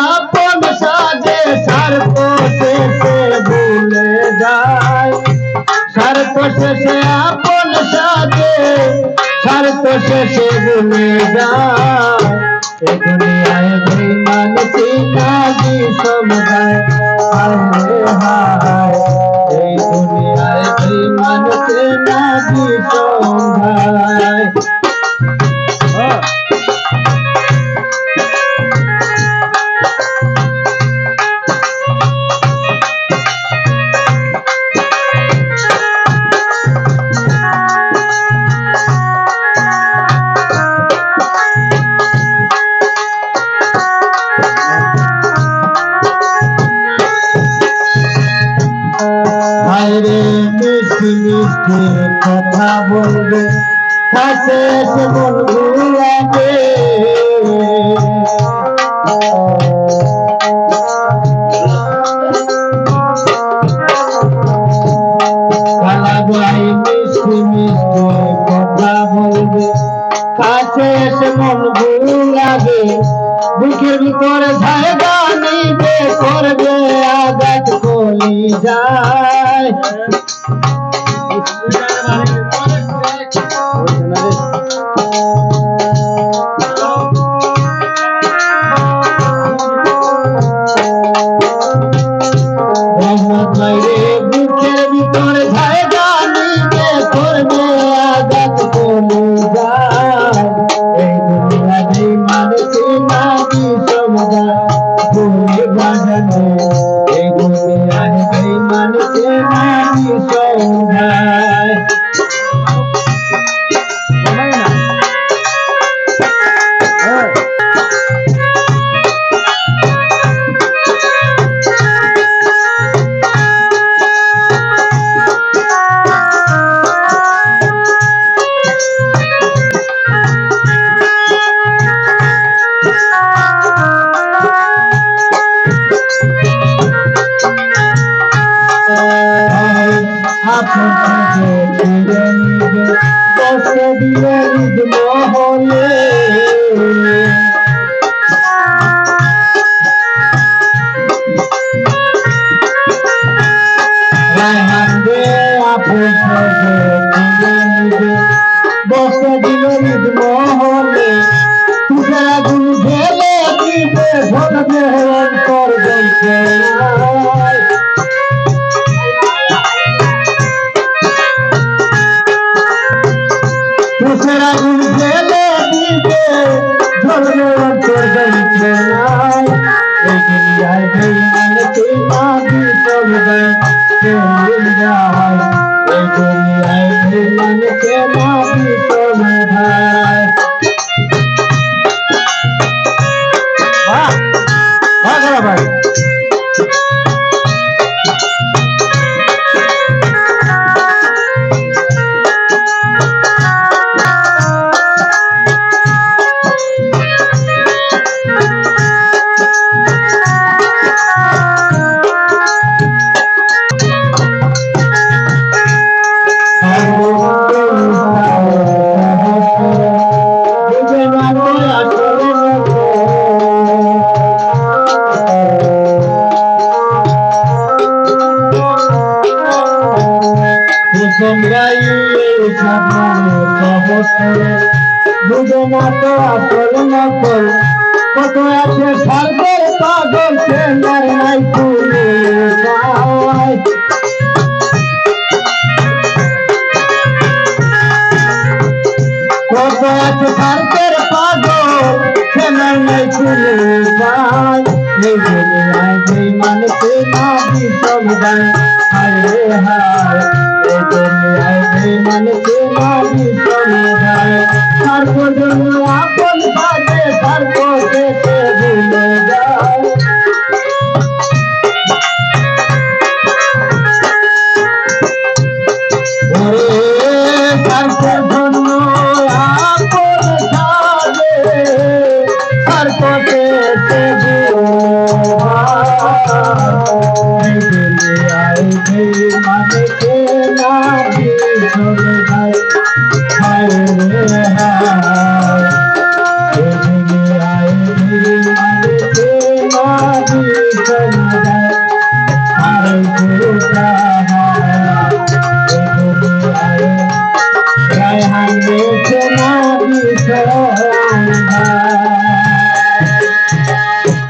আপন সাজে স্বার্থ শেষে ভুলে যায়, স্বার্থ শেষে আপন সাজে স্বার্থ শেষে ভুলে যায়। এ দুনিয়ায় বেঈমান চিনা সমুদায়, হায় হায় এই দুনিয়ায় বেঈমান চিনা সমুদায়। রে মিষ্টি মিষ্টি কথা বলবে, কাছে এসে মন ভুলাবে, কালাগাই মিষ্টি মিষ্টি কথা বলবে, কাছে এসে মন ভুলাবে, বুকের ভিতরে জায়গা নিবে, করবে আঘাত কলি যায়। বুকের ভিতরে জায়গা নিবে, করবে আঘাত কলি যায়। এই দুনিয়া বেঈমান চিনা সমুদায়, ভুলে বাজানো এই দুনিয়ায় বেঈমান চিনা সমুদায়। দুজনাতো আসল নকল, কত আছে স্বর্গের পাগল, সে নাই পুরে যায়। কত আছে স্বর্গের পাগল, সে নাই পুরে যায়। এই দুনিয়ায় বেঈমান চিনা সমুদায়, হায় হায় এই দুনিয়ায় বেঈমান চিনা সমুদায়। স্বার্থ জন্য আপন সাজে স্বার্থ শেষে ভুলে যায়। স্বার্থের জন্য আপন সাজে স্বার্থ শেষে দুনিয়ায় বেঈমান চিনা সমুদায়, হায় হায়। মন